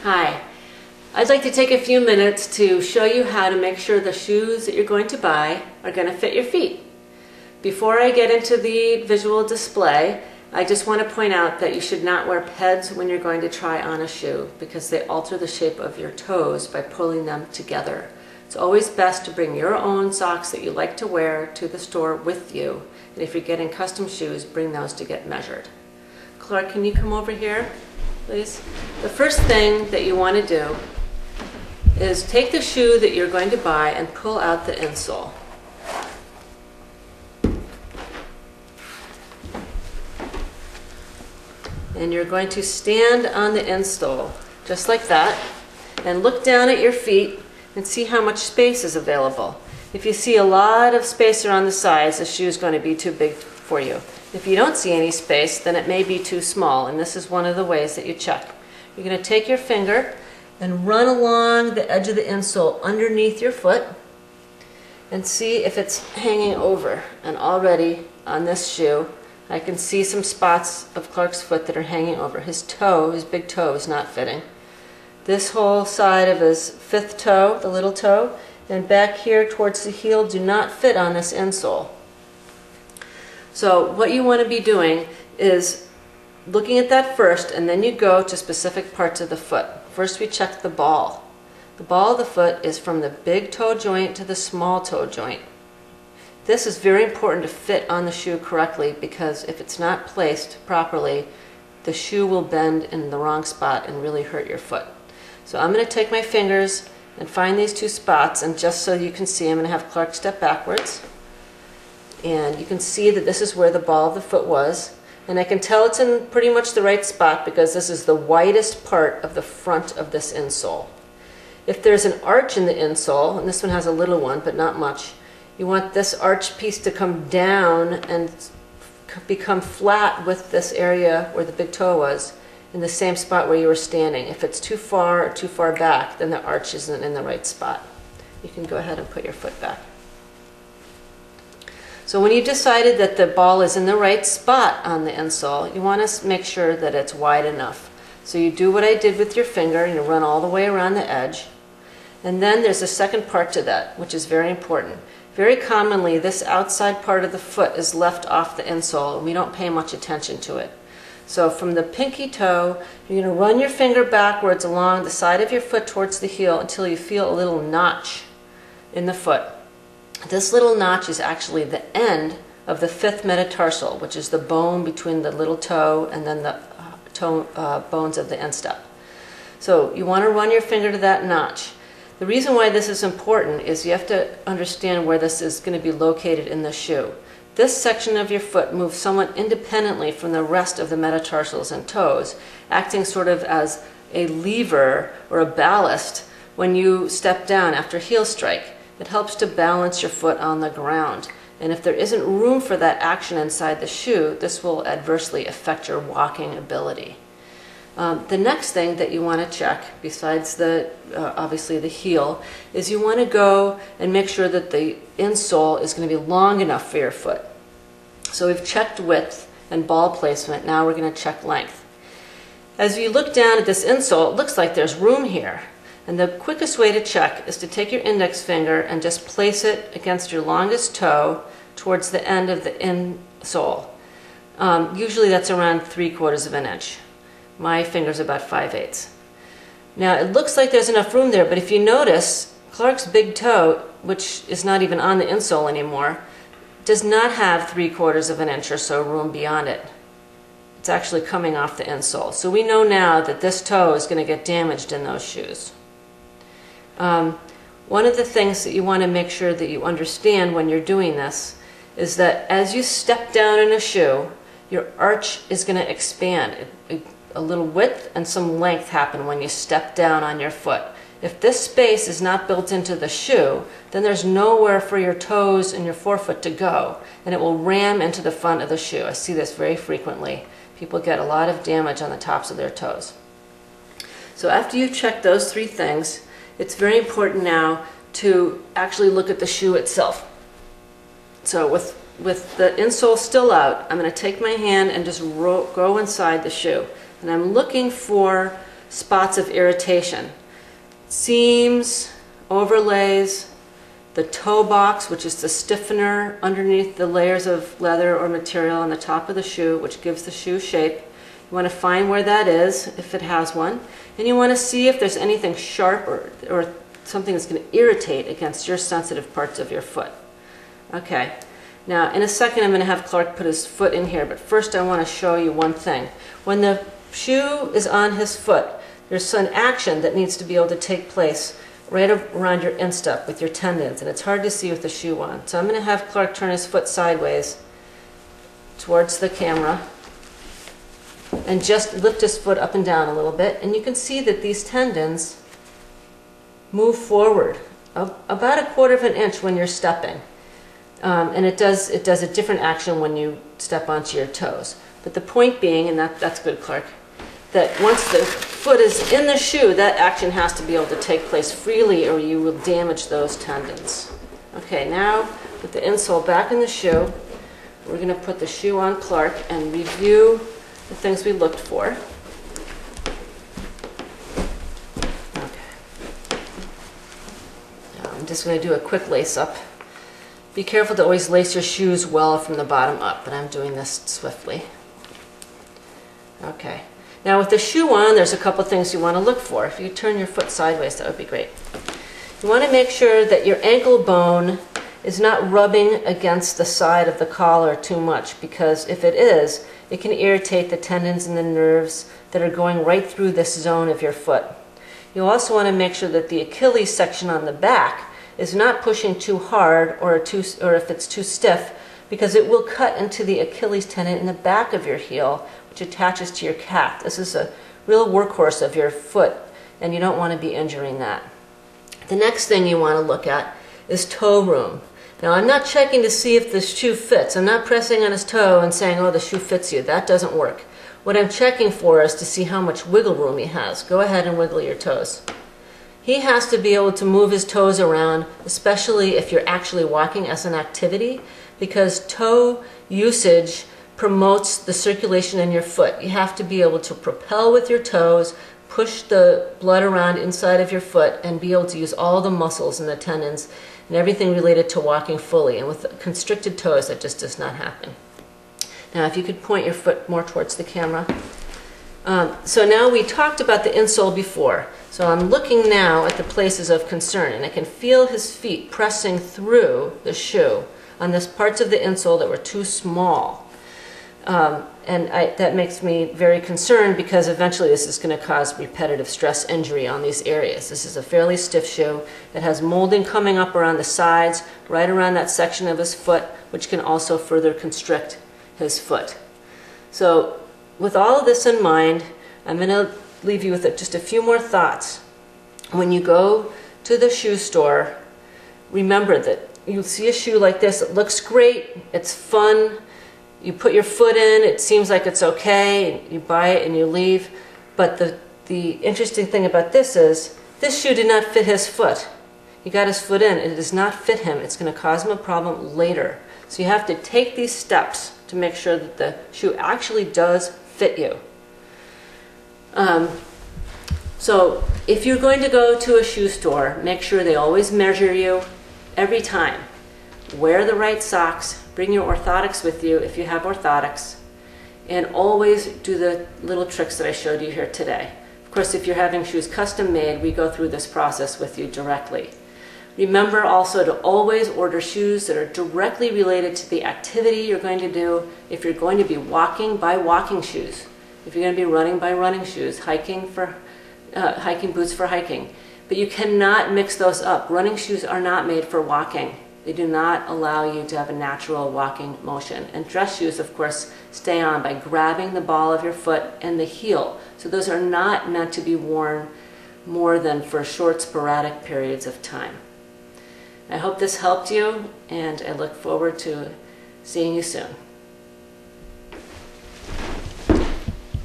Hi, I'd like to take a few minutes to show you how to make sure the shoes that you're going to buy are going to fit your feet. Before I get into the visual display, I just want to point out that you should not wear pads when you're going to try on a shoe because they alter the shape of your toes by pulling them together. It's always best to bring your own socks that you like to wear to the store with you. And if you're getting custom shoes, bring those to get measured. Clark, can you come over here, please? The first thing that you want to do is take the shoe that you're going to buy and pull out the insole. And you're going to stand on the insole, just like that, and look down at your feet and see how much space is available. If you see a lot of space around the sides, the shoe is going to be too big for you. If you don't see any space, then it may be too small, and this is one of the ways that you check. You're going to take your finger and run along the edge of the insole underneath your foot and see if it's hanging over. And already on this shoe, I can see some spots of Clark's foot that are hanging over. His toe, his big toe, is not fitting. This whole side of his fifth toe, the little toe, and back here towards the heel do not fit on this insole. So what you want to be doing is looking at that first, and then you go to specific parts of the foot. First we check the ball. The ball of the foot is from the big toe joint to the small toe joint. This is very important to fit on the shoe correctly because if it's not placed properly, the shoe will bend in the wrong spot and really hurt your foot. So I'm going to take my fingers and find these two spots, and just so you can see, I'm going to have Clark step backwards. And you can see that this is where the ball of the foot was. And I can tell it's in pretty much the right spot because this is the widest part of the front of this insole. If there's an arch in the insole, and this one has a little one, but not much, you want this arch piece to come down and become flat with this area where the big toe was, in the same spot where you were standing. If it's too far or too far back, then the arch isn't in the right spot. You can go ahead and put your foot back. So when you decided that the ball is in the right spot on the insole, you want to make sure that it's wide enough. So you do what I did with your finger, and you run all the way around the edge. And then there's a second part to that, which is very important. Very commonly, this outside part of the foot is left off the insole, and we don't pay much attention to it. So from the pinky toe, you're going to run your finger backwards along the side of your foot towards the heel until you feel a little notch in the foot. This little notch is actually the end of the fifth metatarsal, which is the bone between the little toe and then the bones of the instep. So you want to run your finger to that notch. The reason why this is important is you have to understand where this is going to be located in the shoe. This section of your foot moves somewhat independently from the rest of the metatarsals and toes, acting sort of as a lever or a ballast when you step down after heel strike. It helps to balance your foot on the ground. And if there isn't room for that action inside the shoe, this will adversely affect your walking ability. The next thing that you want to check, besides obviously the heel, is you want to go and make sure that the insole is going to be long enough for your foot. So we've checked width and ball placement. Now we're going to check length. As you look down at this insole, it looks like there's room here. And the quickest way to check is to take your index finger and just place it against your longest toe towards the end of the insole. Usually that's around 3/4 of an inch. My finger's about 5/8. Now it looks like there's enough room there, but if you notice, Clark's big toe, which is not even on the insole anymore, does not have 3/4 of an inch or so room beyond it. It's actually coming off the insole. So we know now that this toe is going to get damaged in those shoes. One of the things that you want to make sure that you understand when you're doing this is that as you step down in a shoe, your arch is going to expand. A little width and some length happen when you step down on your foot. If this space is not built into the shoe, then there's nowhere for your toes and your forefoot to go, and it will ram into the front of the shoe. I see this very frequently. People get a lot of damage on the tops of their toes. So after you've checked those three things, it's very important now to actually look at the shoe itself. So with the insole still out, I'm going to take my hand and just go inside the shoe. And I'm looking for spots of irritation. Seams, overlays, the toe box, which is the stiffener underneath the layers of leather or material on the top of the shoe, which gives the shoe shape. You want to find where that is, if it has one, and you want to see if there's anything sharp or something that's going to irritate against your sensitive parts of your foot. Okay, now in a second I'm going to have Clark put his foot in here, but first I want to show you one thing. When the shoe is on his foot, there's an action that needs to be able to take place right around your instep with your tendons, and it's hard to see with the shoe on. So I'm going to have Clark turn his foot sideways towards the camera and just lift his foot up and down a little bit, and you can see that these tendons move forward about 1/4 of an inch when you're stepping, and it does a different action when you step onto your toes. But the point being, and that's good, Clark, that once the foot is in the shoe, that action has to be able to take place freely or you will damage those tendons. Okay, now with the insole back in the shoe, we're going to put the shoe on Clark and review the things we looked for. Okay. Now I'm just going to do a quick lace up. Be careful to always lace your shoes well from the bottom up, but I'm doing this swiftly. Okay. Now with the shoe on, there's a couple things you want to look for. If you turn your foot sideways, that would be great. You want to make sure that your ankle bone is not rubbing against the side of the collar too much, because if it is, it can irritate the tendons and the nerves that are going right through this zone of your foot. You also want to make sure that the Achilles section on the back is not pushing too hard or if it's too stiff, because it will cut into the Achilles tendon in the back of your heel, which attaches to your calf. This is a real workhorse of your foot, and you don't want to be injuring that. The next thing you want to look at is toe room. Now I'm not checking to see if the shoe fits. I'm not pressing on his toe and saying, oh, the shoe fits you. That doesn't work. What I'm checking for is to see how much wiggle room he has. Go ahead and wiggle your toes. He has to be able to move his toes around, especially if you're actually walking as an activity, because toe usage promotes the circulation in your foot. You have to be able to propel with your toes, push the blood around inside of your foot, and be able to use all the muscles and the tendons and everything related to walking fully. And with constricted toes, that just does not happen. Now, if you could point your foot more towards the camera. So now we talked about the insole before. So I'm looking now at the places of concern, and I can feel his feet pressing through the shoe on these parts of the insole that were too small. That makes me very concerned, because eventually this is going to cause repetitive stress injury on these areas. This is a fairly stiff shoe. It has molding coming up around the sides, right around that section of his foot, which can also further constrict his foot. So with all of this in mind, I'm going to leave you with just a few more thoughts. When you go to the shoe store, remember that you'll see a shoe like this. It looks great. It's fun. You put your foot in, it seems like it's okay, you buy it and you leave. But the interesting thing about this is, this shoe did not fit his foot. He got his foot in, it does not fit him. It's going to cause him a problem later. So you have to take these steps to make sure that the shoe actually does fit you. So if you're going to go to a shoe store, make sure they always measure you every time. Wear the right socks. Bring your orthotics with you if you have orthotics, and always do the little tricks that I showed you here today. Of course, if you're having shoes custom made, we go through this process with you directly. Remember also to always order shoes that are directly related to the activity you're going to do. If you're going to be walking, buy walking shoes. If you're going to be running, buy running shoes. Hiking boots for hiking. But you cannot mix those up. Running shoes are not made for walking. They do not allow you to have a natural walking motion. And dress shoes, of course, stay on by grabbing the ball of your foot and the heel. So those are not meant to be worn more than for short, sporadic periods of time. I hope this helped you, and I look forward to seeing you soon.